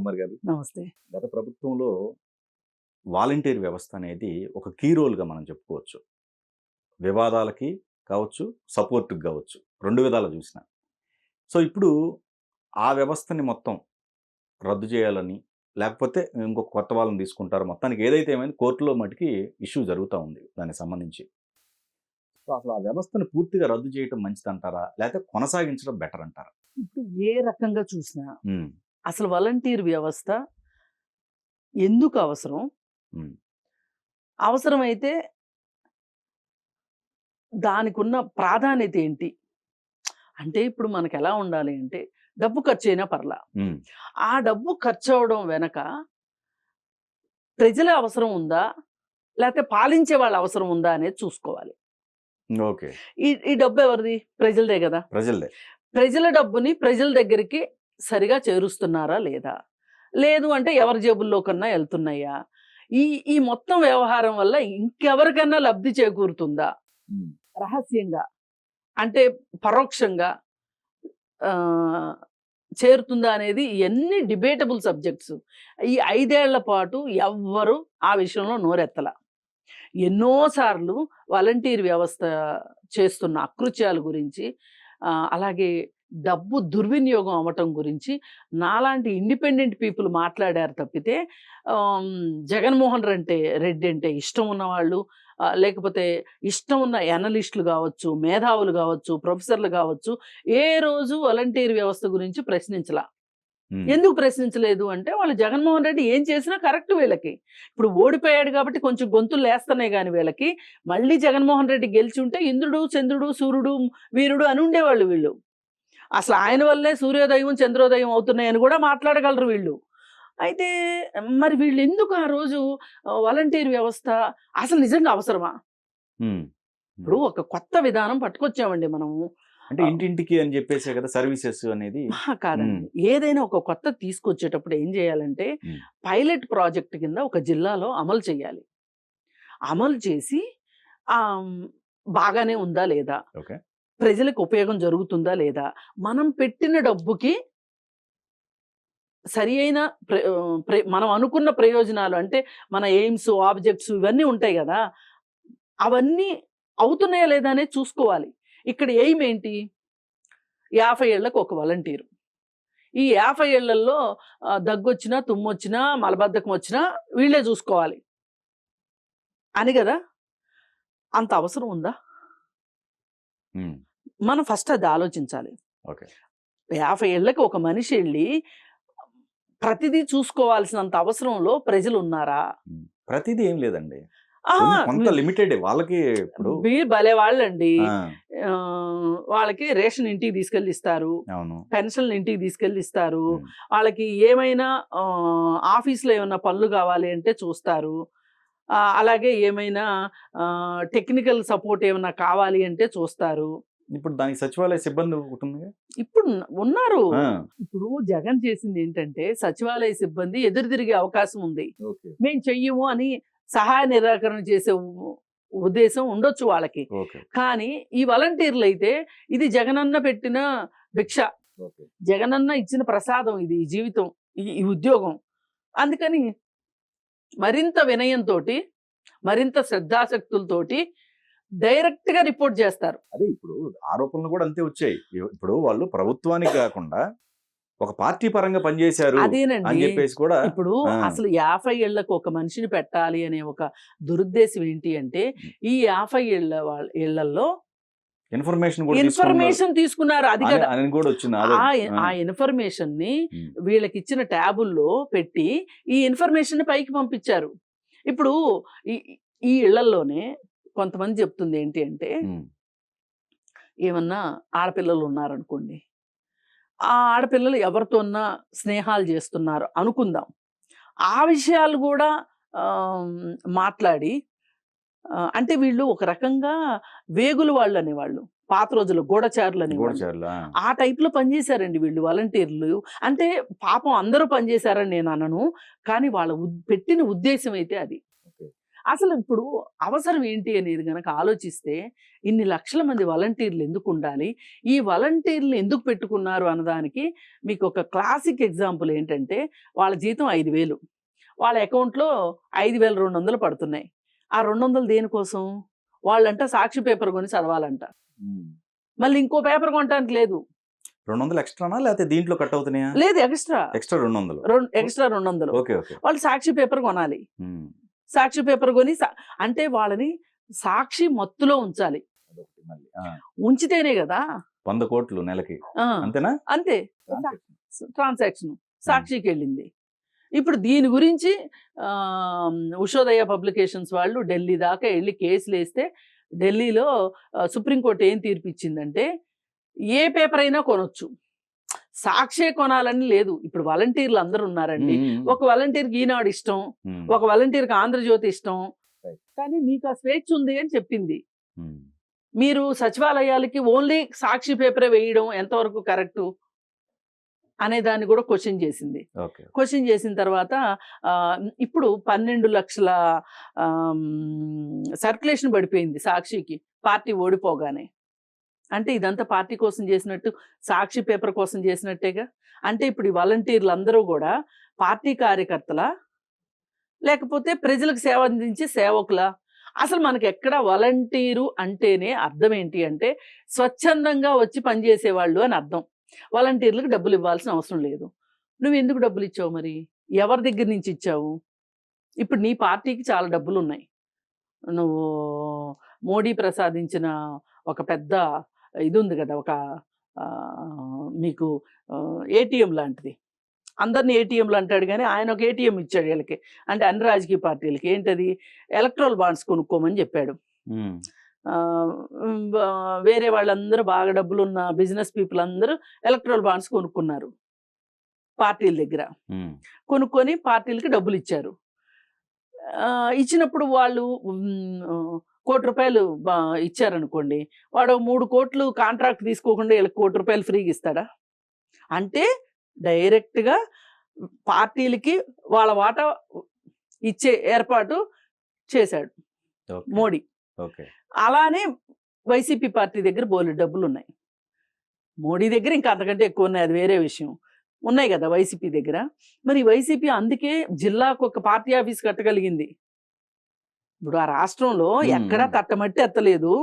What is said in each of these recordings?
కుమార్ గారు. నమస్తే. గత ప్రభుత్వంలో వాలంటీర్ వ్యవస్థ అనేది ఒక కీ రోల్‌గా మనం చెప్పుకోవచ్చు. వివాదాలకి కావచ్చు, సపోర్ట్‌కి కావచ్చు. 2 విధాలా చూసినా. సో, ఇప్పుడు ఆ వ్యవస్థని మొత్తం రద్దు చేయాలని, లేకపోతే ఇంకొక కొత్త వాళ్ళని తీసుకుంటారు. మొత్తానికి ఏదైతే ఏమైంది కోర్టులో మటికి ఇష్యూ జరుగుతా ఉంది దానికి సంబంధించి. సో, అసలు ఆ వ్యవస్థను పూర్తిగా రద్దు చేయటం మంచిదంటారా? లేకపోతే కొనసాగించడం బెటర్ అంటారా? ఇప్పుడు ఏ రకంగా చూసినా హ్మ్. అసలు వాలంటీర్ వ్యవస్థ ఎందుకు అవసరం? హ్మ్. అవసరమైతే దానికున్న ప్రాధాన్యత ఏంటి? అంటే ఇప్పుడు మనకెలా ఉండాలి అంటే డబ్బు ఖర్చయినా పర్లా. హ్మ్. ఆ డబ్బు ఖర్చవ్వడం వెనక ప్రజల అవసరం ఉందా? లేతే పాలించే వాళ్ళ అవసరం ఉందా అనేది చూసుకోవాలి. ఓకే. ఈ డబ్బు ఎవరిది? ప్రజలదే గదా! ప్రజలదే. ప్రజల డబ్బుని ప్రజల దగ్గరికి సరిగా చేరుస్తున్నారా లేదా? లేదు అంటే ఎవరి జేబుల్లోకన్నా ఎళ్తున్నాయా? ఈ ఈ మొత్తం వ్యవహారం వల్ల ఇంకెవరికన్నా లబ్ధి చేకూరుతుందా? హ్మ్. రహస్యంగా అంటే పరోక్షంగా ఆహ్, చేరుతుందా అనేది ఇయన్నీ డిబేటబుల్ సబ్జెక్ట్స్. ఈ 5 ఏళ్ల పాటు ఎవ్వరు ఆ విషయంలో నోరెత్తల. ఎన్నో సార్లు వాలంటీర్ వ్యవస్థ చేస్తున్న అకృత్యాల గురించి అలాగే డబ్బు దుర్వినియోగం అవ్వటం గురించి నాలాంటి ఇండిపెండెంట్ పీపుల్ మాట్లాడారు తప్పితే జగన్మోహన్ రెడ్డి అంటే ఇష్టం ఉన్నవాళ్ళు లేకపోతే ఇష్టం ఉన్న ఎనలిస్టులు కావచ్చు, మేధావులు కావచ్చు, ప్రొఫెసర్లు కావచ్చు ఏ రోజు వాలంటీర్ వ్యవస్థ గురించి ప్రశ్నించలా. హ్మ్. ఎందుకు ప్రశ్నించలేదు అంటే వాళ్ళు జగన్మోహన్ రెడ్డి ఏం చేసినా కరెక్ట్ వీళ్ళకి. ఇప్పుడు ఓడిపోయాడు కాబట్టి కొంచెం గొంతులు లేస్తున్నాయి గాని వీళ్ళకి, మళ్ళీ జగన్మోహన్ రెడ్డి గెలిచి ఉంటే ఇంద్రుడు, చంద్రుడు, సూర్యుడు, వీరుడు అని ఉండేవాళ్ళు వీళ్ళు. అసలు ఆయన వల్లే సూర్యోదయం, చంద్రోదయం అవుతున్నాయని కూడా మాట్లాడగలరు వీళ్ళు. అయితే మరి వీళ్ళెందుకు ఆ రోజు వాలంటీర్ వ్యవస్థ అసలు నిజంగా అవసరమా? హ్మ్. ఇప్పుడు ఒక కొత్త విధానం పట్టుకొచ్చామండి మనము. అంటే ఇంటింటికి అని చెప్పేసే కదా సర్వీసెస్ అనేది. కాదండి. ఏదైనా ఒక కొత్తది తీసుకొచ్చేటప్పుడు ఏం చేయాలంటే, హ్మ్. పైలట్ ప్రాజెక్ట్ కింద ఒక జిల్లాలో అమలు చేయాలి. అమలు చేసి ఆహ్, బాగానే ఉందా లేదా? ఓకే. ప్రజలకు ఉపయోగం జరుగుతుందా లేదా? మనం పెట్టిన డబ్బుకి సరి అయిన మనం అనుకున్న ప్రయోజనాలు అంటే మన ఎయిమ్స్, ఆబ్జెక్ట్స్ ఇవన్నీ ఉంటాయి గదా! అవన్నీ అవుతున్నాయా లేదా అనేది చూసుకోవాలి. ఇక్కడ ఎయిమ్ ఏంటి? 50 ఏళ్ళకి ఒక వాలంటీరు. ఈ 50 ఏళ్లలో దగ్గొచ్చినా, తుమ్మొచ్చినా, మలబద్ధకం వచ్చినా వీళ్ళే జూసుకోవాలి. అని గదా! అంత అవసరం ఉందా? హ్మ్. మనం ఫస్ట్ అది ఆలోచించాలి. ఓకే. 50 ఏళ్ళకి ఒక మనిషి ఎళ్లి ప్రతిదీ చూసుకోవాల్సినంత అవసరంలో ప్రజలున్నారా? హ్మ్. ప్రతీదీ ఏం లేదండి. అహా! కొంత లిమిటెడే వాళ్ళకి ఇప్పుడు. మీరు భలే వాళ్ళండి. ఆ! వాళ్ళకి రేషన్ ఇంటికి తీసుకెళ్ళి ఇస్తారు. అవును. పెన్షన్‌లు ఇంటికి తీసుకెళ్ళి ఇస్తారు. హ్మ్. వాళ్ళకి ఏమైనా ఆఫీస్‌లో ఏమన్నా పనులు గావాలి అంటే చూస్తారు. అలాగే ఏమైనా టెక్నికల్ సపోర్ట్ ఏమన్నా కావాలి అంటే చూస్తారు. ఇప్పుడు దానికి సచివాలయ సిబ్బంది ఒకటుందిగా. ఇప్పుడు ఉన్నారు. ఆ! ఇప్పుడు జగన్ చేసిందేంటంటే సచివాలయ సిబ్బంది ఎదురు తిరిగే అవకాశం ఉంది. ఓకే. మేము చెయ్యము అని సహాయ నిరాకరణ చేసే ఉద్దేశం ఉండొచ్చు వాళ్ళకి. ఓకే. కానీ ఈ వాలంటీర్లయితే ఇది జగనన్న పెట్టిన భిక్ష. ఓకే. జగనన్న ఇచ్చిన ప్రసాదం ఇది ఈ జీవితం. ఈ ఉద్యోగం. అందుకని మరింత వినయంతోటి, మరింత శ్రద్ధాశక్తులతోటి డైరెక్ట్‌గా రిపోర్ట్ చేస్తారు. అదే ఇప్పుడు ఆరోపణలు కూడా అంతే వచ్చాయి. ఇప్పుడు వాళ్ళు ప్రభుత్వానికి కాకుండా ఒక పార్టీ పరంగా పనిచేశారు అని అదేనండి. చెప్పేసి కూడా. ఇప్పుడు ఆ! అసలు 50 ఏళ్ళకి ఒక మనిషిని పెట్టాలి అనే ఒక దురుద్దేశం ఏంటి అంటే, ఈ 50 ఏళ్లలో ఇన్ఫర్మేషన్ కూడా ఇన్ఫర్మేషన్ తీసుకున్నారు. అది అని కదా! అని కూడా వచ్చింది. ఆ ఇన్ఫర్మేషన్‌ని హ్మ్. వీళ్ళకిచ్చిన ట్యాబుల్లో పెట్టి, ఈ ఇన్ఫర్మేషన్‌ని పైకి పంపించారు. ఇప్పుడు ఈ ఈ ఇళ్లల్లోనే కొంతమంది చెప్తుంది ఏంటి అంటే, హ్మ్. ఏమన్నా ఆడపిల్లలు ఉన్నారనుకోండి. ఆ ఆడపిల్లలు ఎవరితోన్నా స్నేహాలు చేస్తున్నారు అనుకుందాం. ఆ విషయాలు గూడా ఆహ్, మాట్లాడి అంటే వీళ్ళు ఒక రకంగా వేగుల వాళ్ళనేవాళ్ళు. పాత రోజుల్లో గూఢచారులనేవాళ్ళు. గూఢచారులా? ఆ టైప్‌లో పనిచేశారండి వీళ్ళు వాలంటీర్లు. అంటే పాపం అందరూ పనిచేశారని నేననను. కానీ వాళ్ళ పెట్టిన ఉద్దేశ్యం అయితే అది. ఓకే. అసలు ఇప్పుడు అవసరం ఏంటి అనేది గనక ఆలోచిస్తే ఇన్ని లక్షల మంది వాలంటీర్లు ఎందుకు ఉండాలి, ఈ వాలంటీర్లు ఎందుకు పెట్టుకున్నారు అన్నదానికి మీకు ఒక క్లాసిక్ ఎగ్జాంపుల్ ఏంటంటే, వాళ్ళ జీతం 5,000, వాళ్ళ అకౌంట్లో 5,200 పడుతున్నాయి. ఆ 200 దేనికోసం? వాళ్ళంట సాక్షి పేపర్ కొని చదవాలంట. మళ్ళీ ఇంకో పేపర్ కొనడానికి లేదు. 200 ఎక్స్ట్రానా లేకపోతే దీంట్లో కట్ అవుతున్నాయా? లేదు, extra extra 200. Extra 200. Okay okay. వాళ్ళు సాక్షి పేపర్ కొనాలి. సాక్షి పేపర్ కొని అంటే వాళ్ళని సాక్షి మత్తులో ఉంచాలి. ఉంచితేనే కదా 100 కోట్లు నెలకి, ఆ, అంతేనా? అంతే ట్రాన్సాక్షన్ సాక్షికి వెళ్ళింది. ఇప్పుడు దీని గురించి ఉషోదయ పబ్లికేషన్స్ వాళ్ళు ఢిల్లీ దాకా వెళ్ళి కేసులు వేస్తే, ఢిల్లీలో సుప్రీంకోర్టు ఏం తీర్పు ఇచ్చిందంటే, ఏ పేపర్ అయినా కొనొచ్చు, సాక్షే కొనాలని లేదు. ఇప్పుడు వాలంటీర్లు అందరూ ఉన్నారండి. ఒక వాలంటీర్కి ఈనాడు ఇష్టం, ఒక వాలంటీర్కి ఆంధ్రజ్యోతి ఇష్టం, కానీ మీకు ఆ స్వేచ్ఛ ఉంది అని చెప్పింది. మీరు సచివాలయాలకి ఓన్లీ సాక్షి పేపరే వేయడం ఎంతవరకు కరెక్టు అనే దాన్ని కూడా క్వశ్చన్ చేసింది. క్వశ్చన్ చేసిన తర్వాత ఇప్పుడు 12 లక్షల సర్క్యులేషన్ పడిపోయింది సాక్షికి పార్టీ ఓడిపోగానే. అంటే ఇదంతా పార్టీ కోసం చేసినట్టు, సాక్షి పేపర్ కోసం చేసినట్టేగా. అంటే ఇప్పుడు ఈ వాలంటీర్లు అందరూ కూడా పార్టీ కార్యకర్తల, లేకపోతే ప్రజలకు సేవ అందించే సేవకుల? అసలు మనకి ఎక్కడ వాలంటీరు అంటేనే అర్థం ఏంటి అంటే, స్వచ్ఛందంగా వచ్చి పనిచేసేవాళ్ళు అని అర్థం. వాలంటీర్లకు డబ్బులు ఇవ్వాల్సిన అవసరం లేదు. నువ్వు ఎందుకు డబ్బులు ఇచ్చావు మరి? ఎవరి దగ్గర నుంచి ఇచ్చావు? ఇప్పుడు నీ పార్టీకి చాలా డబ్బులు ఉన్నాయి. నువ్వు మోడీ ప్రసాదించిన ఒక పెద్ద ఇది ఉంది కదా, ఒక మీకు ఏటీఎం లాంటిది. అందరినీ ఏటీఎంలు అంటాడు కానీ ఆయన ఒక ఏటీఎం ఇచ్చాడు వీళ్ళకి, అంటే అన్ని రాజకీయ పార్టీలకి. ఏంటది? ఎలక్ట్రల్ బాండ్స్ కొనుక్కోమని చెప్పాడు. వేరే వాళ్ళందరూ బాగా డబ్బులు ఉన్న బిజినెస్ పీపుల్ అందరూ ఎలక్ట్రల్ బాండ్స్ కొనుక్కున్నారు పార్టీల దగ్గర. కొనుక్కొని పార్టీలకి డబ్బులు ఇచ్చారు. ఇచ్చినప్పుడు వాళ్ళు ₹1,00,00,000 ఇచ్చారనుకోండి, వాడు 3 కోట్లు కాంట్రాక్ట్ తీసుకోకుండా వీళ్ళకి ₹1,00,00,000 ఫ్రీగా ఇస్తాడా? అంటే డైరెక్ట్గా పార్టీలకి వాళ్ళ వాటా ఇచ్చే ఏర్పాటు చేశాడు మోడీ. అలానే వైసీపీ పార్టీ దగ్గర బోలెడు డబ్బులు ఉన్నాయి. మోడీ దగ్గర ఇంకా అంతకంటే ఎక్కువ ఉన్నాయి, అది వేరే విషయం. ఉన్నాయి కదా వైసీపీ దగ్గర. మరి వైసీపీ అందుకే జిల్లాకు ఒక పార్టీ ఆఫీస్ కట్టగలిగింది. ఇప్పుడు ఆ రాష్ట్రంలో ఎక్కడా తట్టమట్టి ఎత్తలేదు,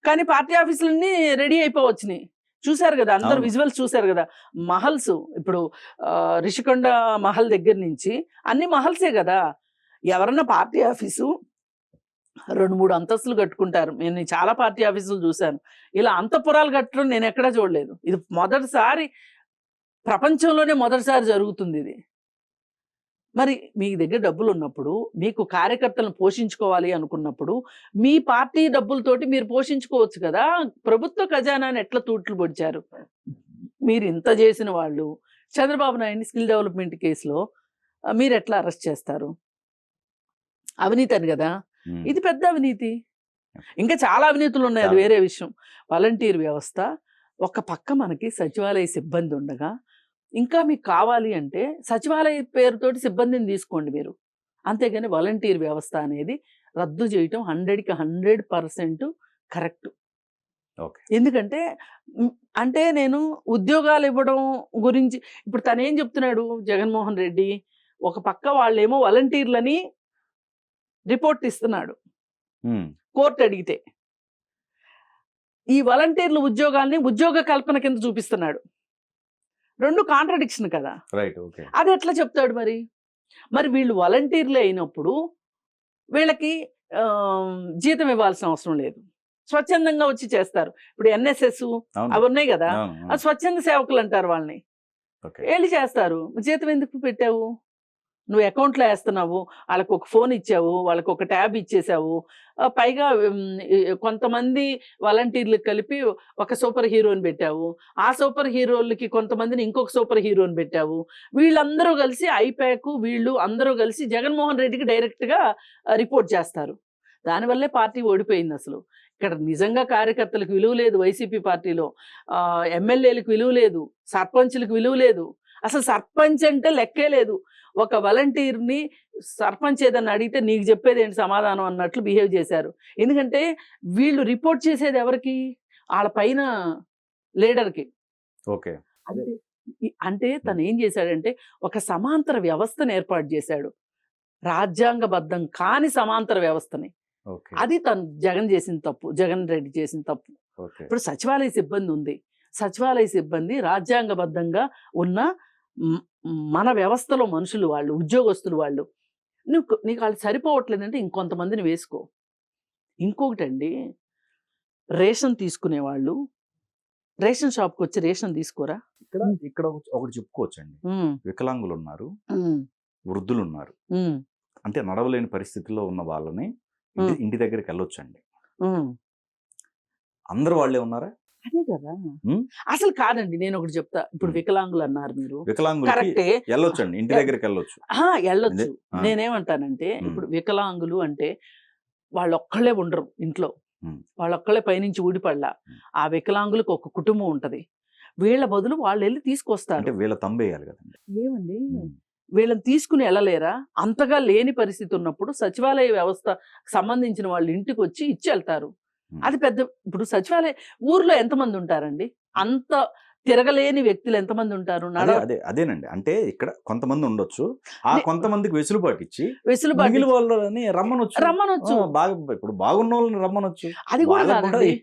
కానీ పార్టీ ఆఫీసులన్నీ రెడీ అయిపోవచ్చినాయి. చూశారు కదా, అందరు విజువల్స్ చూశారు కదా. మహల్స్, ఇప్పుడు రిషికొండ మహల్ దగ్గర నుంచి అన్ని మహల్సే కదా. ఎవరన్నా పార్టీ ఆఫీసు 2-3 అంతస్తులు కట్టుకుంటారు. నేను చాలా పార్టీ ఆఫీసులు చూశాను. ఇలా అంతఃపురాలు కట్టడం నేను ఎక్కడా చూడలేదు. ఇది మొదటిసారి, ప్రపంచంలోనే మొదటిసారి జరుగుతుంది ఇది. మరి మీ దగ్గర డబ్బులు ఉన్నప్పుడు, మీకు కార్యకర్తలను పోషించుకోవాలి అనుకున్నప్పుడు, మీ పార్టీ డబ్బులతోటి మీరు పోషించుకోవచ్చు కదా. ప్రభుత్వ ఖజానాన్ని ఎట్లా తూట్లు పొడిచారు? మీరు ఇంత చేసిన వాళ్ళు చంద్రబాబు నాయుడిని స్కిల్ డెవలప్మెంట్ కేసులో మీరు ఎట్లా అరెస్ట్ చేస్తారు? అవినీతి అని కదా. ఇది పెద్ద అవినీతి. ఇంకా చాలా అవినీతులు ఉన్నాయి, అది వేరే విషయం. వాలంటీర్ వ్యవస్థ ఒక పక్క మనకి సచివాలయ సిబ్బంది ఉండగా, ఇంకా మీకు కావాలి అంటే సచివాలయ పేరుతోటి సిబ్బందిని తీసుకోండి మీరు. అంతేగాని వాలంటీర్ వ్యవస్థ అనేది రద్దు చేయటం 100కి 100% కరెక్ట్. ఎందుకంటే అంటే నేను ఉద్యోగాలు ఇవ్వడం గురించి ఇప్పుడు తను ఏం చెప్తున్నాడు జగన్మోహన్ రెడ్డి, ఒక పక్క వాళ్ళేమో వాలంటీర్లని రిపోర్ట్ ఇస్తున్నాడు కోర్టు అడిగితే, ఈ వాలంటీర్ల ఉద్యోగాల్ని ఉద్యోగ కల్పన కింద చూపిస్తున్నాడు. 2 కాంట్రడిక్షన్ కదా. అది ఎట్లా చెప్తాడు మరి? మరి వీళ్ళు వాలంటీర్లే అయినప్పుడు వీళ్ళకి జీతం ఇవ్వాల్సిన అవసరం లేదు, స్వచ్ఛందంగా వచ్చి చేస్తారు. ఇప్పుడు ఎన్ఎస్ఎస్ అవి ఉన్నాయి కదా, అది స్వచ్ఛంద సేవకులు అంటారు వాళ్ళని. వెళ్ళి చేస్తారు. జీతం ఎందుకు పెట్టావు? నువ్వు అకౌంట్లో వేస్తున్నావు, వాళ్ళకి ఒక ఫోన్ ఇచ్చావు, వాళ్ళకి ఒక ట్యాబ్ ఇచ్చేసావు, పైగా కొంతమంది వాలంటీర్లకు కలిపి ఒక సూపర్ హీరోని పెట్టావు, ఆ సూపర్ హీరోలకి కొంతమందిని ఇంకొక సూపర్ హీరోని పెట్టావు. వీళ్ళందరూ కలిసి ఐప్యాక్ వీళ్ళు అందరూ కలిసి జగన్మోహన్ రెడ్డికి డైరెక్ట్గా రిపోర్ట్ చేస్తారు. దానివల్లే పార్టీ ఓడిపోయింది. అసలు ఇక్కడ నిజంగా కార్యకర్తలకు విలువ లేదు వైసీపీ పార్టీలో, ఎమ్మెల్యేలకు విలువ లేదు, సర్పంచులకు విలువ లేదు. అసలు సర్పంచ్ అంటే లెక్కే లేదు. ఒక వాలంటీర్‌ని సర్పంచ్ ఏదన్నా అడిగితే నీకు చెప్పేదేంటి సమాధానం అన్నట్లు బిహేవ్ చేశారు. ఎందుకంటే వీళ్ళు రిపోర్ట్ చేసేది ఎవరికి? ఆళ్ళ పైన లీడర్‌కి. ఓకే. అంటే అంటే తనేం చేశాడంటే ఒక సమాంతర వ్యవస్థను ఏర్పాటు చేశాడు. రాజ్యాంగబద్ధం కాని సమాంతర వ్యవస్థని. ఓకే. అది తను జగన్ చేసిన తప్పు. జగన్ రెడ్డి చేసిన తప్పు. ఓకే. ఇప్పుడు సచివాలయ సిబ్బంది ఉంది. సచివాలయ సిబ్బంది రాజ్యాంగబద్ధంగా ఉన్న మ్ మన వ్యవస్థలో మనుషులు వాళ్ళు, ఉద్యోగస్తులు వాళ్ళు. నీకు ఆళ్ళు సరిపోవట్లేదంటే ఇంకొంతమందిని వేసుకో. ఇంకొకటండి రేషన్ తీసుకునేవాళ్ళు రేషన్ షాప్‌కొచ్చి రేషన్ తీసుకోరా? ఇక్కడ ఒకటి చెప్పుకోవచ్చండి. హ్మ్. వికలాంగులున్నారు, హ్మ్. వృద్ధులున్నారు. హ్మ్. అంటే నడవలేని పరిస్థితిలో ఉన్న వాళ్ళని ఇంటి దగ్గరికెళ్ళొచ్చండి. హ్మ్. అందరూ వాళ్ళే ఉన్నారా? అదే కదా! హ్మ్. అసలు కాదండి. నేనొకటి చెప్తా. ఇప్పుడు హ్మ్. వికలాంగులన్నారు మీరు. వికలాంగులకి కరెక్టే. ఎళ్ళొచ్చండి. ఇంటి ఎ దగ్గరికెళ్ళొచ్చు. ఎళ్ళొచ్చు. ఆ! నేనేమంటానంటే హ్మ్. ఇప్పుడు వికలాంగులు అంటే వాళ్ళొక్కళ్ళే ఉండరు ఇంట్లో. హ్మ్. వాళ్ళొక్కళ్ళే పైనుంచి ఊడిపడలా. హ్మ్. ఆ వికలాంగులకు ఒక కుటుంబం ఉంటది. వీళ్ళ బదులు వాళ్ళెళ్లి అంటే తీసుకొస్తారు. వీళ్ళ తంబేయాలి గదండీ. ఏమండి హ్మ్. వీళ్ళని తీసుకుని ఎళ్ళలేరా? అంతగా లేని పరిస్థితి ఉన్నప్పుడు సచివాలయ వ్యవస్థ సంబంధించిన వాళ్ళు ఇంటికొచ్చి ఇచ్చెళ్తారు. హ్మ్. అది పెద్ద ఇప్పుడు సచివాలయ ఊర్లో ఎంతమంది ఉంటారండి? అంత తిరగలేని వ్యక్తులు ఎంతమంది ఉంటారు? అదేనండి. అంటే ఇక్కడ కొంతమంది ఉండొచ్చు. ఆ అదే కొంతమందికి వెసులుబాటిచ్చి వెసులుబాటు మిగిలిన వాళ్ళని రమ్మనొచ్చు. రమ్మనొచ్చు. ఇప్పుడు బాగున్నోళ్ళని రమ్మనొచ్చు. అది కూడా వాళ్ళకి కూడా కాదండి.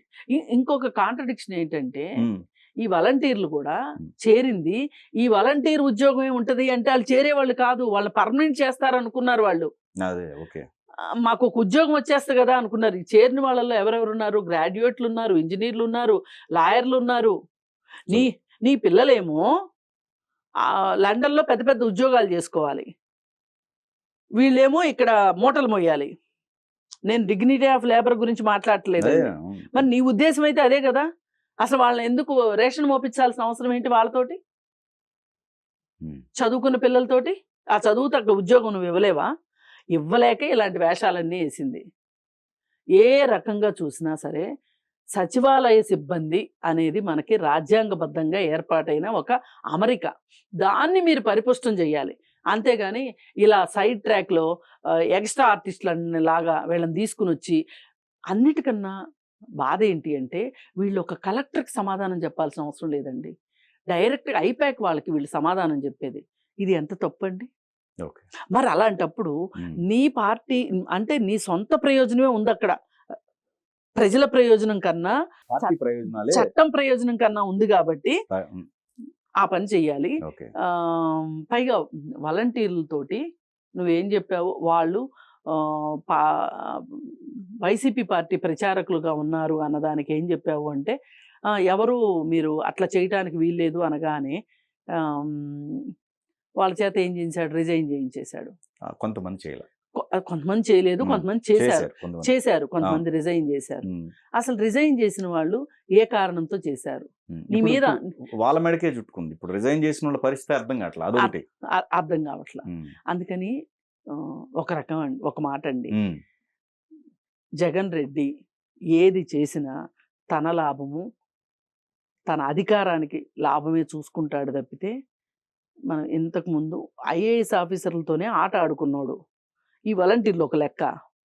ఇంకొక కాంట్రడిక్షన్ ఏంటంటే, హ్మ్. ఈ వాలంటీర్లు కూడా హ్మ్. చేరింది, ఈ వాలంటీర్ ఉద్యోగమే ఉంటది అంటే ఆళ్ళు చేరేవాళ్ళు కాదు. వాళ్ళు పర్మనెంట్ చేస్తారనుకున్నారు వాళ్ళు. అదే. ఓకే. మాకొక ఉద్యోగం వచ్చేస్తది గదా! అనుకున్నారు. ఈ చేరిన వాళ్ళలో ఎవరెవరున్నారు? గ్రాడ్యుయేట్లున్నారు, ఇంజినీర్లున్నారు, లాయర్లున్నారు. నీ సో నీ పిల్లలేమో లండన్‌లో పెద్ద పెద్ద ఉద్యోగాలు జేసుకోవాలి. వీళ్ళేమో ఇక్కడ మూటలు మోయాలి. నేను డిగ్నిటీ ఆఫ్ లేబర్ గురించి అదే. మాట్లాడట్లేదండి. అవును. మరి నీ ఉద్దేశ్యం అయితే అదే గదా! అసలు వాళ్ళని ఎందుకు రేషన్ మోపిచ్చాల్సిన అవసరం ఏంటి వాళ్ళతోటి? హ్మ్. చదువుకున్న పిల్లలతోటి? ఆ చదువు తగ్గ ఉద్యోగం నువ్వు ఇవ్వలేవా? ఇవ్వలేకే ఇలాంటి వేషాలన్నీ యేసింది. ఏ రకంగా చూసినా సరే, సచివాలయ సిబ్బంది అనేది మనకి రాజ్యాంగబద్ధంగా ఏర్పాటైన ఒక అమరిక. దాన్ని మీరు పరిపుష్టం జేయాలి. అంతేగాని ఇలా సైడ్ ట్రాక్‌లో ఎక్స్‌ట్రా ఆర్టిస్ట్‌లని లాగా వీళ్ళని తీసుకొనొచ్చి అన్నిటికన్నా బాధేంటి అంటే, వీళ్ళు ఒక కలెక్టర్‌కి సమాధానం చెప్పాల్సిన అవసరం లేదండి. డైరెక్ట్‌గా ఐపాక్ వాళ్ళకి వీళ్ళు సమాధానం జెప్పేది. ఇది ఎంత తప్పండి? ఓకే. మరి అలాంటప్పుడు హ్మ్. నీ పార్టీ అంటే నీ సొంత ప్రయోజనమే ఉందక్కడ. ప్రజల ప్రయోజనం కన్నా పార్టీ చ ప్రయోజనాలే చట్టం ప్రయోజనం కన్నా ఉంది గాబట్టి హ్మ్. ఆ పని చెయ్యాలి. ఓకే. పైగా వాలంటీర్‌లతోటి నువ్వేం జెప్పావు వాళ్ళు ఆహ్, పా వైసీపీ పార్టీ ప్రచారకులుగా ఉన్నారు అన్నదానికి ఏం జెప్పావు అంటే, ఎవరు మీరు అట్లా చేయటానికి వీల్లేదు అనగానే ఆహ్, హ్మ్, వాళ్ళ చేత ఏం చేయించాడు రిజైన్ చేయించేశాడు. కొంతమంది చేయల. కొంతమంది చేయలేదు. హ్మ్. కొంతమంది చేశారు. చేశారు కొంతమంది. చేశారు. అవును. కొంతమంది రిజైన్ చేశారు. హ్మ్. అసలు రిజైన్ చేసిన వాళ్ళు ఏ కారణంతో చేశారు? హ్మ్. నీ మీద వాళ్ళ మెడకే చుట్టుకుంది. ఇప్పుడు రిజైన్ చేసినోళ్ళ పరిస్థితి అర్థం కావట్లా. అదొకటి. అర్థం కావట్లా. హ్మ్. అందుకని ఒక రకం ఒక మాటండి. హ్మ్. జగన్ రెడ్డి ఏది చేసినా తన లాభము, తన అధికారానికి లాభమే చూసుకుంటాడు తప్పితే, మనం ఇంతకుముందు ఐఏఎస్ ఆఫీసర్‌లతోనే ఆట ఆడుకున్నోడు. ఈ వాలంటీర్లు ఒక లెక్క.